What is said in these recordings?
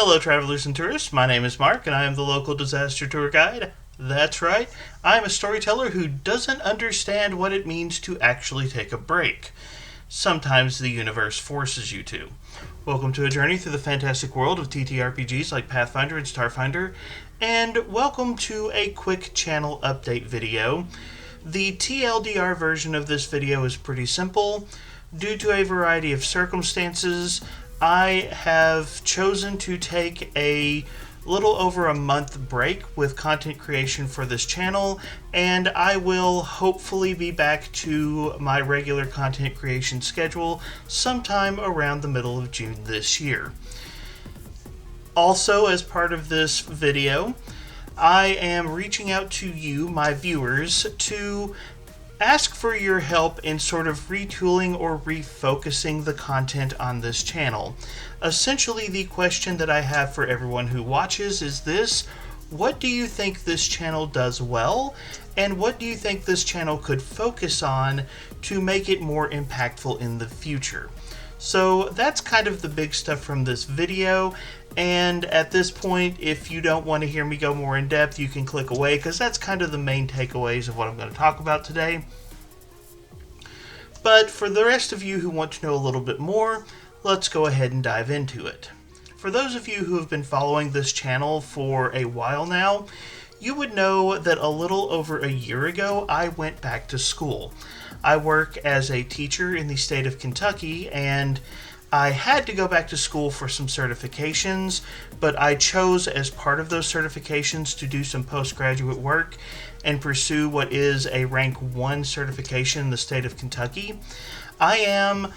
Hello travelers and tourists, my name is Mark and I am the local disaster tour guide. That's right, I'm a storyteller who doesn't understand what it means to actually take a break. Sometimes the universe forces you to. Welcome to a journey through the fantastic world of TTRPGs like Pathfinder and Starfinder, and welcome to a quick channel update video. The TLDR version of this video is pretty simple. Due to a variety of circumstances, I have chosen to take a little over a month break with content creation for this channel, and I will hopefully be back to my regular content creation schedule sometime around the middle of June this year. Also, as part of this video, I am reaching out to you, my viewers, to ask for your help in sort of retooling or refocusing the content on this channel. Essentially, the question that I have for everyone who watches is this: what do you think this channel does well, and what do you think this channel could focus on to make it more impactful in the future? So that's kind of the big stuff from this video, and at this point, if you don't want to hear me go more in depth, you can click away, because that's kind of the main takeaways of what I'm going to talk about today. But for the rest of you who want to know a little bit more, let's go ahead and dive into it. For those of you who have been following this channel for a while now, you would know that a little over a year ago, I went back to school. I work as a teacher in the state of Kentucky, and I had to go back to school for some certifications, but I chose as part of those certifications to do some postgraduate work and pursue what is a rank 1 certification in the state of Kentucky. I am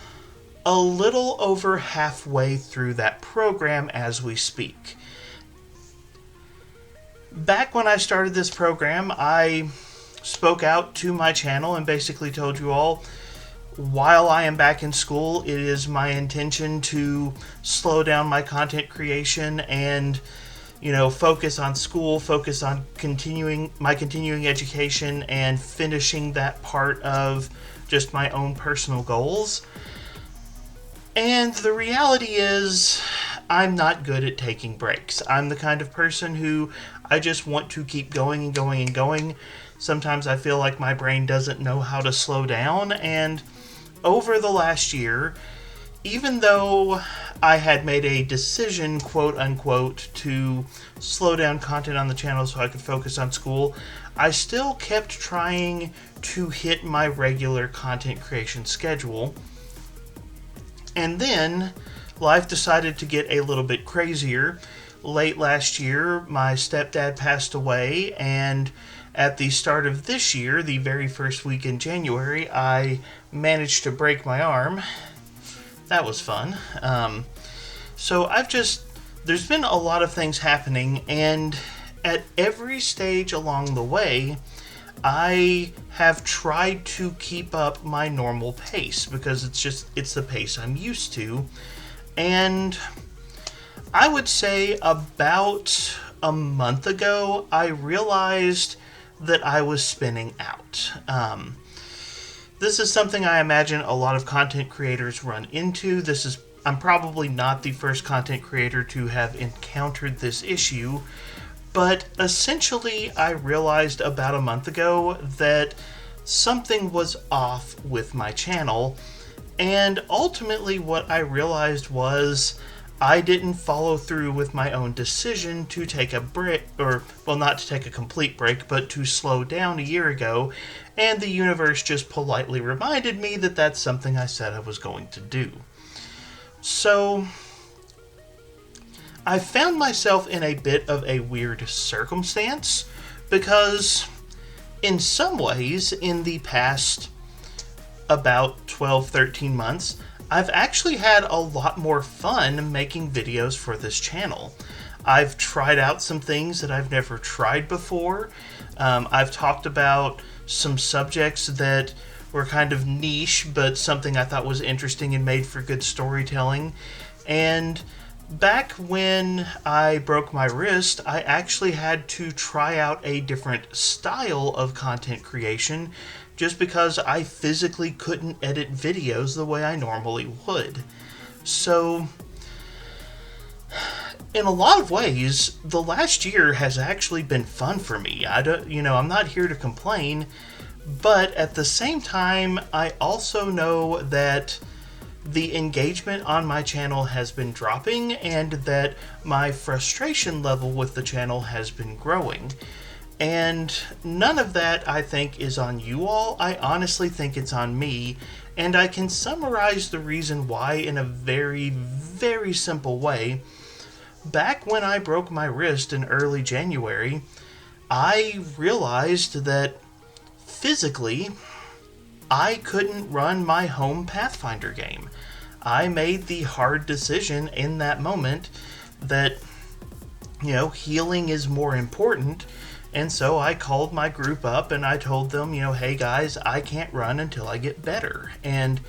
a little over halfway through that program as we speak. Back when I started this program, I spoke out to my channel and basically told you all, while I am back in school, it is my intention to slow down my content creation and, focus on school, focus on continuing education and finishing that part of just my own personal goals. And the reality is, I'm not good at taking breaks. I'm the kind of person who I just want to keep going and going and going. Sometimes I feel like my brain doesn't know how to slow down, and over the last year, even though I had made a decision, quote unquote, to slow down content on the channel so I could focus on school, I still kept trying to hit my regular content creation schedule. And then life decided to get a little bit crazier. Late last year, my stepdad passed away, and at the start of this year, the very first week in January, I managed to break my arm. That was fun. So there's been a lot of things happening, and at every stage along the way, I have tried to keep up my normal pace because it's the pace I'm used to. And I would say about a month ago, I realized that I was spinning out. This is something I imagine a lot of content creators run into. I'm probably not the first content creator to have encountered this issue, but essentially I realized about a month ago that something was off with my channel, and ultimately what I realized was I didn't follow through with my own decision to take a break, not to take a complete break, but to slow down a year ago, and the universe just politely reminded me that that's something I said I was going to do. So I found myself in a bit of a weird circumstance, because in some ways, in the past about 12-13 months, I've actually had a lot more fun making videos for this channel. I've tried out some things that I've never tried before. I've talked about some subjects that were kind of niche, but something I thought was interesting and made for good storytelling. And back when I broke my wrist, I actually had to try out a different style of content creation just because I physically couldn't edit videos the way I normally would. So In a lot of ways, the last year has actually been fun for me. I'm not here to complain, but at the same time, I also know that the engagement on my channel has been dropping and that my frustration level with the channel has been growing. And none of that, I think, is on you all. I honestly think it's on me. And I can summarize the reason why in a very, very simple way. Back when I broke my wrist in early January, I realized that physically, I couldn't run my home Pathfinder game. I made the hard decision in that moment that, healing is more important. And so I called my group up and I told them, hey guys, I can't run until I get better. And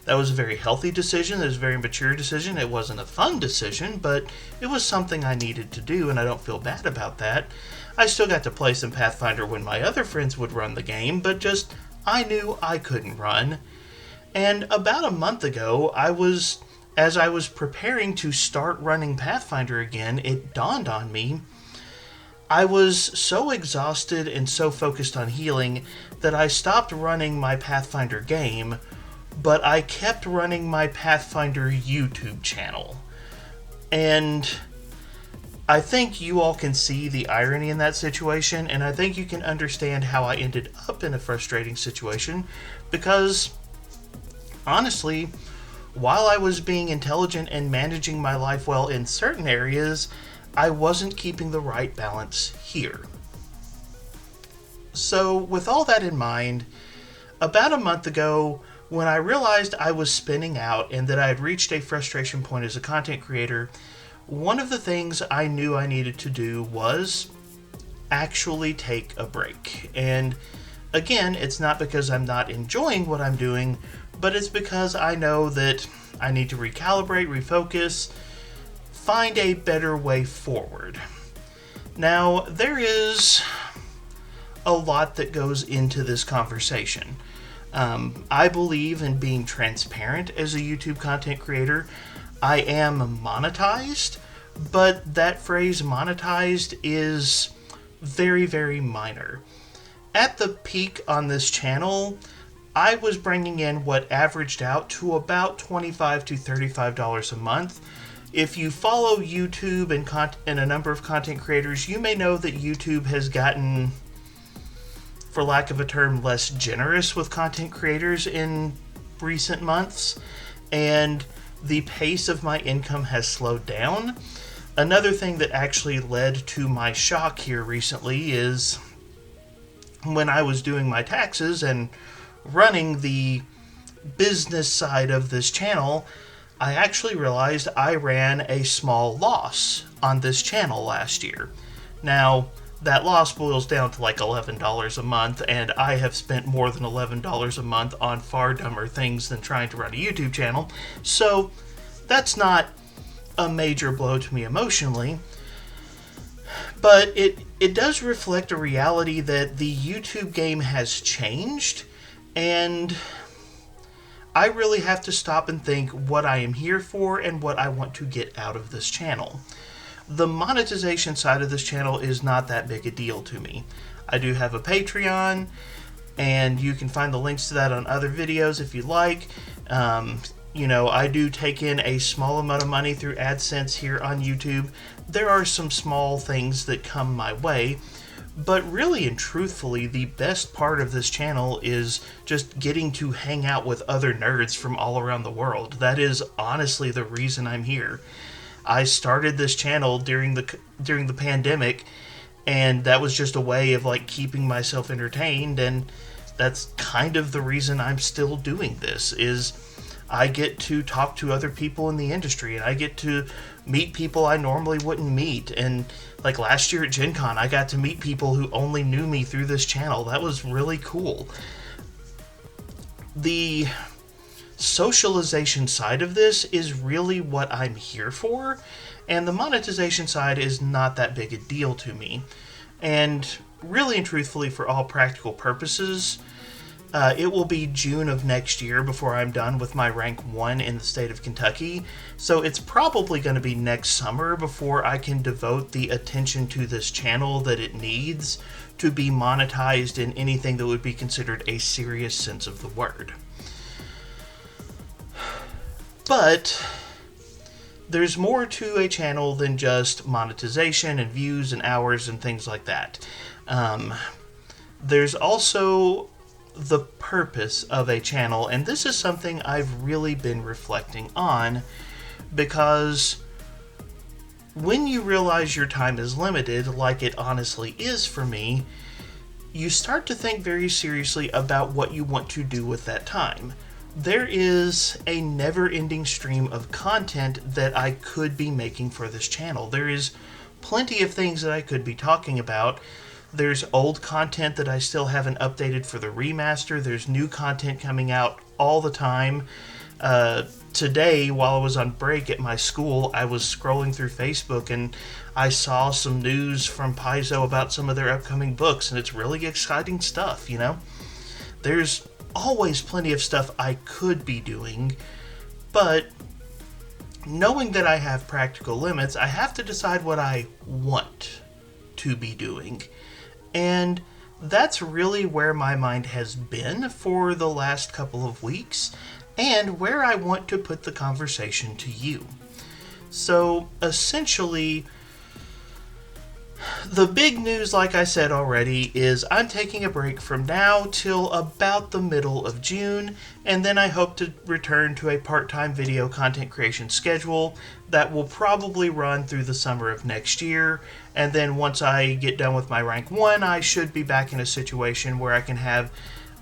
that was a very healthy decision. It was a very mature decision. It wasn't a fun decision, but it was something I needed to do, and I don't feel bad about that. I still got to play some Pathfinder when my other friends would run the game, but just I knew I couldn't run. And about a month ago, as I was preparing to start running Pathfinder again, it dawned on me I was so exhausted and so focused on healing that I stopped running my Pathfinder game, but I kept running my Pathfinder YouTube channel. And I think you all can see the irony in that situation, and I think you can understand how I ended up in a frustrating situation, because honestly, while I was being intelligent and managing my life well in certain areas, I wasn't keeping the right balance here. So, with all that in mind, about a month ago, when I realized I was spinning out and that I had reached a frustration point as a content creator, one of the things I knew I needed to do was actually take a break. And again, it's not because I'm not enjoying what I'm doing, but it's because I know that I need to recalibrate, refocus, find a better way forward. Now, there is a lot that goes into this conversation. I believe in being transparent as a YouTube content creator. I am monetized, but that phrase monetized is very, very minor. At the peak on this channel, I was bringing in what averaged out to about $25 to $35 a month. If you follow YouTube and a number of content creators, you may know that YouTube has gotten, for lack of a term, less generous with content creators in recent months, and the pace of my income has slowed down. Another thing that actually led to my shock here recently is when I was doing my taxes and running the business side of this channel, I actually realized I ran a small loss on this channel last year. Now, that loss boils down to like $11 a month, and I have spent more than $11 a month on far dumber things than trying to run a YouTube channel, so that's not a major blow to me emotionally, but it does reflect a reality that the YouTube game has changed, and I really have to stop and think what I am here for and what I want to get out of this channel. The monetization side of this channel is not that big a deal to me. I do have a Patreon, and you can find the links to that on other videos if you like. I do take in a small amount of money through AdSense here on YouTube. There are some small things that come my way, but really and truthfully, the best part of this channel is just getting to hang out with other nerds from all around the world. That is honestly the reason I'm here. I started this channel during the pandemic, and that was just a way of like keeping myself entertained, and that's kind of the reason I'm still doing this, is I get to talk to other people in the industry, and I get to meet people I normally wouldn't meet. And like last year at Gen Con, I got to meet people who only knew me through this channel. That was really cool. The socialization side of this is really what I'm here for, and the monetization side is not that big a deal to me. And really and truthfully, for all practical purposes, It will be June of next year before I'm done with my rank 1 in the state of Kentucky, so it's probably going to be next summer before I can devote the attention to this channel that it needs to be monetized in anything that would be considered a serious sense of the word. But there's more to a channel than just monetization and views and hours and things like that. There's also the purpose of a channel, and this is something I've really been reflecting on, because when you realize your time is limited, like it honestly is for me, you start to think very seriously about what you want to do with that time. There is a never-ending stream of content that I could be making for this channel. There is plenty of things that I could be talking about. There's old content that I still haven't updated for the remaster. There's new content coming out all the time. Today, while I was on break at my school, I was scrolling through Facebook and I saw some news from Paizo about some of their upcoming books, and it's really exciting stuff, you know? There's always plenty of stuff I could be doing, but knowing that I have practical limits, I have to decide what I want to be doing. And that's really where my mind has been for the last couple of weeks, and where I want to put the conversation to you. So, essentially, the big news, like I said already, is I'm taking a break from now till about the middle of June, and then I hope to return to a part-time video content creation schedule that will probably run through the summer of next year, and then once I get done with my rank 1, I should be back in a situation where I can have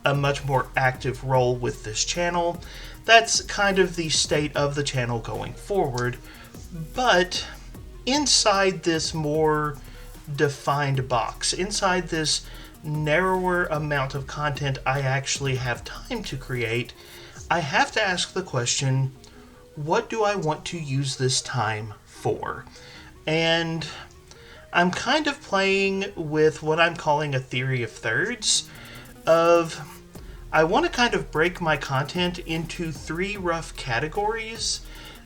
a much more active role with this channel. That's kind of the state of the channel going forward, but inside this more defined box, inside this narrower amount of content I actually have time to create, I have to ask the question, what do I want to use this time for? And I'm kind of playing with what I'm calling a theory of thirds, of I want to kind of break my content into 3 rough categories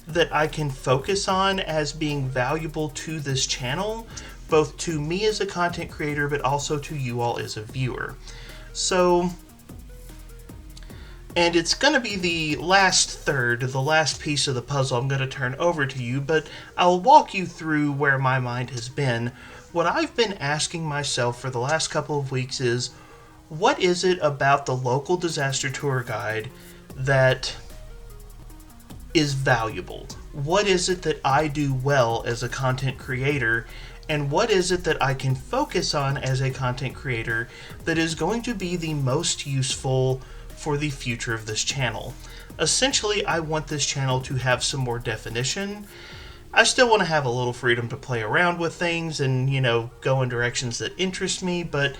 that I can focus on as being valuable to this channel, both to me as a content creator, but also to you all as a viewer. So, and it's going to be the last third, the last piece of the puzzle I'm going to turn over to you, but I'll walk you through where my mind has been. What I've been asking myself for the last couple of weeks is, what is it about the local disaster tour guide that is valuable? What is it that I do well as a content creator? And what is it that I can focus on as a content creator that is going to be the most useful for the future of this channel? Essentially, I want this channel to have some more definition. I still want to have a little freedom to play around with things and, you know, go in directions that interest me, but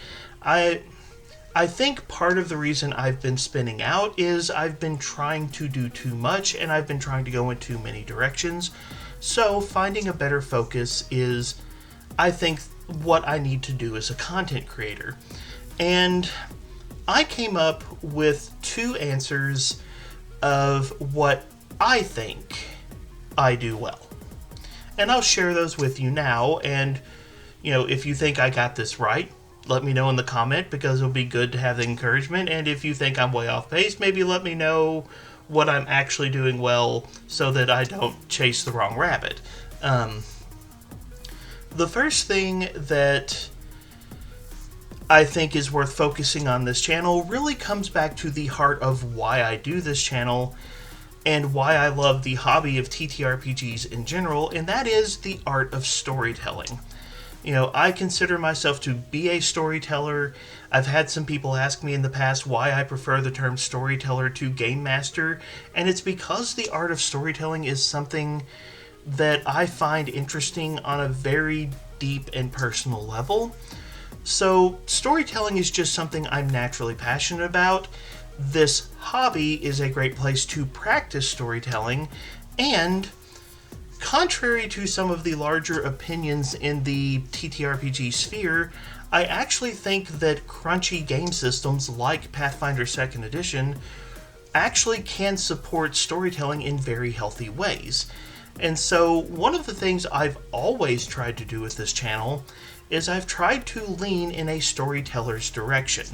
I think part of the reason I've been spinning out is I've been trying to do too much and I've been trying to go in too many directions. So finding a better focus is, I think, what I need to do as a content creator. And I came up with 2 answers of what I think I do well. And I'll share those with you now, and, you know, if you think I got this right, let me know in the comment, because it'll be good to have the encouragement. And if you think I'm way off base, maybe let me know what I'm actually doing well so that I don't chase the wrong rabbit. The first thing that I think is worth focusing on this channel really comes back to the heart of why I do this channel and why I love the hobby of TTRPGs in general, and that is the art of storytelling. You know, I consider myself to be a storyteller. I've had some people ask me in the past why I prefer the term storyteller to game master, and it's because the art of storytelling is something that I find interesting on a very deep and personal level. So storytelling is just something I'm naturally passionate about. This hobby is a great place to practice storytelling, and Contrary to some of the larger opinions in the TTRPG sphere, I actually think that crunchy game systems like Pathfinder 2nd Edition actually can support storytelling in very healthy ways. And so, one of the things I've always tried to do with this channel is I've tried to lean in a storyteller's direction.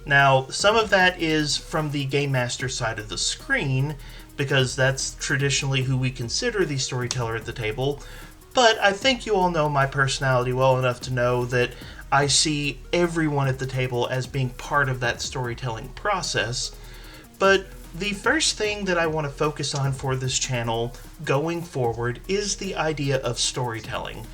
Now, some of that is from the Game Master side of the screen, because that's traditionally who we consider the storyteller at the table, but I think you all know my personality well enough to know that I see everyone at the table as being part of that storytelling process. But the first thing that I want to focus on for this channel going forward is the idea of storytelling.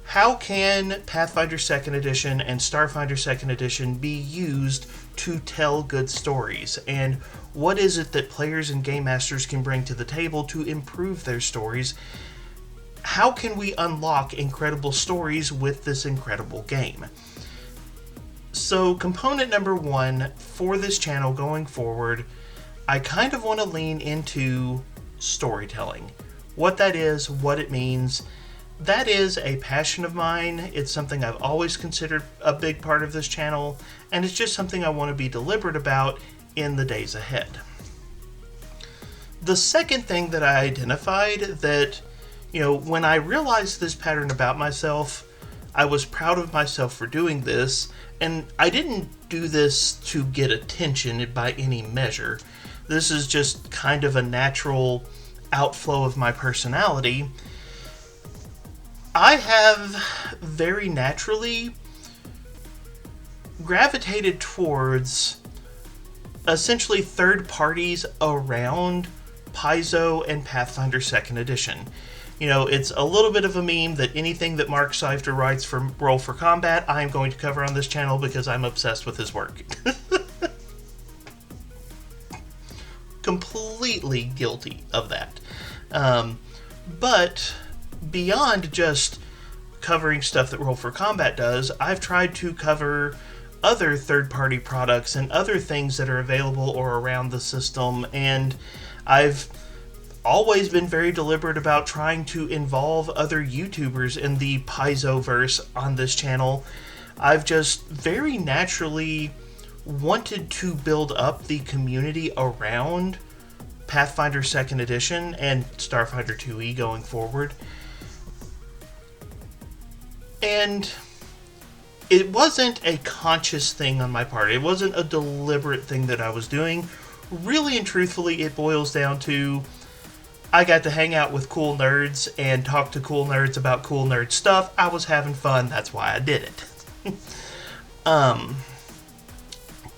How can Pathfinder 2nd Edition and Starfinder 2nd Edition be used to tell good stories? And what is it that players and game masters can bring to the table to improve their stories? How can we unlock incredible stories with this incredible game? So, component number one for this channel going forward, I kind of want to lean into storytelling. What that is, what it means. That is a passion of mine. It's something I've always considered a big part of this channel, and it's just something I want to be deliberate about in the days ahead. The second thing that I identified that, when I realized this pattern about myself, I was proud of myself for doing this, and I didn't do this to get attention by any measure. This is just kind of a natural outflow of my personality. I have very naturally gravitated towards essentially third parties around Paizo and Pathfinder 2nd Edition. It's a little bit of a meme that anything that Mark Seifter writes for Roll for Combat, I'm going to cover on this channel because I'm obsessed with his work. Completely guilty of that. But beyond just covering stuff that Roll for Combat does, I've tried to cover other third-party products and other things that are available or around the system, and I've always been very deliberate about trying to involve other YouTubers in the Paizo-verse on this channel. I've just very naturally wanted to build up the community around Pathfinder 2nd Edition and Starfinder 2e going forward. And it wasn't a conscious thing on my part. It wasn't a deliberate thing that I was doing. Really and truthfully, it boils down to I got to hang out with cool nerds and talk to cool nerds about cool nerd stuff. I was having fun. That's why I did it.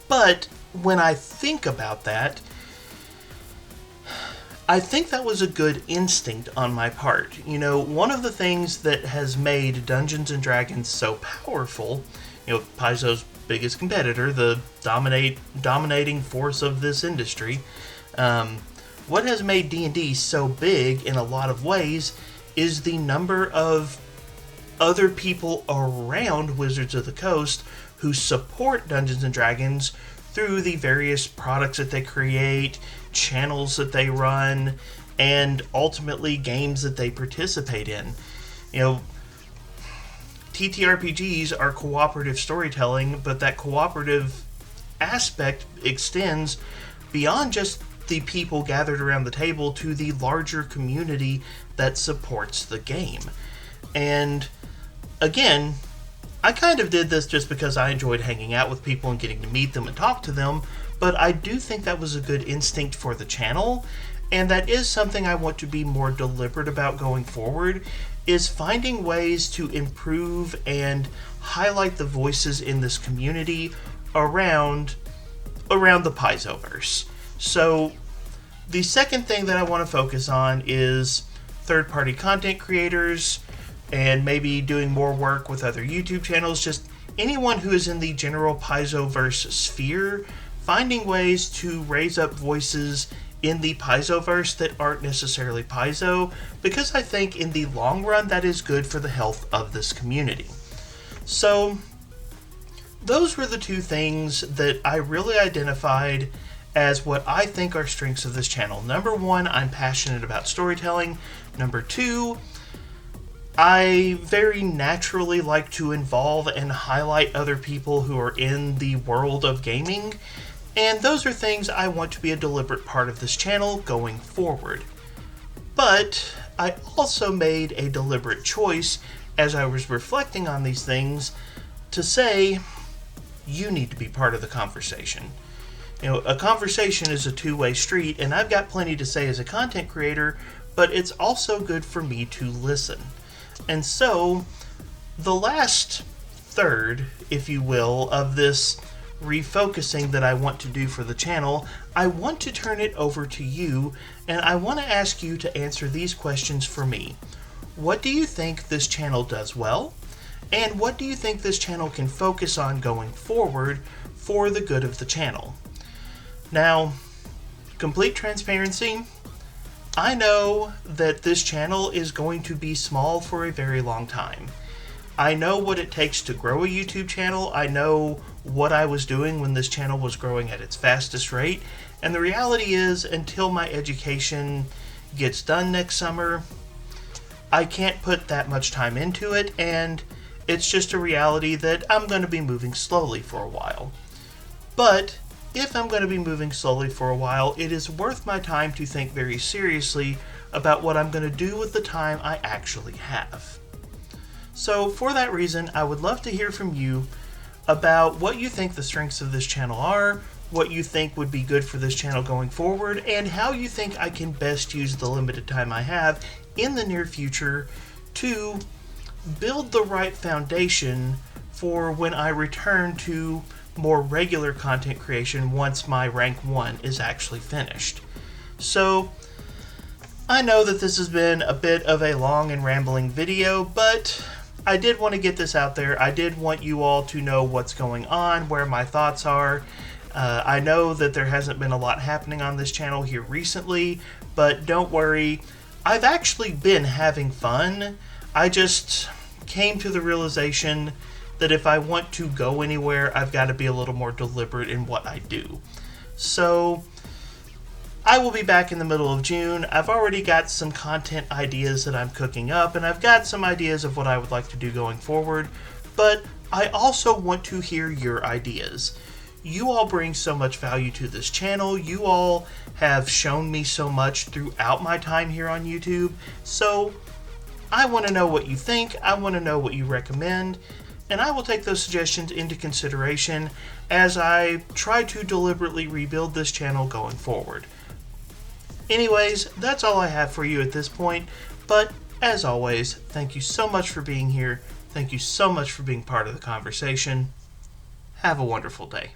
But when I think about that, I think that was a good instinct on my part. One of the things that has made Dungeons & Dragons so powerful, Paizo's biggest competitor, the dominating force of this industry, what has made D&D so big in a lot of ways is the number of other people around Wizards of the Coast who support Dungeons & Dragons through the various products that they create, channels that they run, and ultimately games that they participate in. TTRPGs are cooperative storytelling, but that cooperative aspect extends beyond just the people gathered around the table to the larger community that supports the game. And again, I kind of did this just because I enjoyed hanging out with people and getting to meet them and talk to them, but I do think that was a good instinct for the channel, and that is something I want to be more deliberate about going forward, is finding ways to improve and highlight the voices in this community around the Paizoverse. So the second thing that I want to focus on is third-party content creators and maybe doing more work with other YouTube channels, just anyone who is in the general Paizoverse sphere, finding ways to raise up voices in the Paizoverse that aren't necessarily Paizo, because I think in the long run that is good for the health of this community. So those were the two things that I really identified as what I think are strengths of this channel. Number one, I'm passionate about storytelling. Number two, I very naturally like to involve and highlight other people who are in the world of gaming, and those are things I want to be a deliberate part of this channel going forward. But I also made a deliberate choice as I was reflecting on these things to say, you need to be part of the conversation. You know, a conversation is a two-way street, and I've got plenty to say as a content creator, but it's also good for me to listen. And so, the last third, if you will, of this refocusing that I want to do for the channel, I want to turn it over to you, and I want to ask you to answer these questions for me. What do you think this channel does well? And what do you think this channel can focus on going forward for the good of the channel? Now, complete transparency, I know that this channel is going to be small for a very long time. I know what it takes to grow a YouTube channel. I know what I was doing when this channel was growing at its fastest rate. And the reality is, until my education gets done next summer, I can't put that much time into it, and it's just a reality that I'm going to be moving slowly for a while. But if I'm going to be moving slowly for a while, it is worth my time to think very seriously about what I'm going to do with the time I actually have. So for that reason, I would love to hear from you about what you think the strengths of this channel are, what you think would be good for this channel going forward, and how you think I can best use the limited time I have in the near future to build the right foundation for when I return to more regular content creation once my rank 1 is actually finished. So, I know that this has been a bit of a long and rambling video, but I did want to get this out there. I did want you all to know what's going on, where my thoughts are. I know that there hasn't been a lot happening on this channel here recently, but don't worry, I've actually been having fun. I just came to the realization that if I want to go anywhere, I've got to be a little more deliberate in what I do. So, I will be back in the middle of June. I've already got some content ideas that I'm cooking up, and I've got some ideas of what I would like to do going forward, but I also want to hear your ideas. You all bring so much value to this channel. You all have shown me so much throughout my time here on YouTube, so I want to know what you think. I want to know what you recommend, and I will take those suggestions into consideration as I try to deliberately rebuild this channel going forward. Anyways, that's all I have for you at this point, but as always, thank you so much for being here. Thank you so much for being part of the conversation. Have a wonderful day.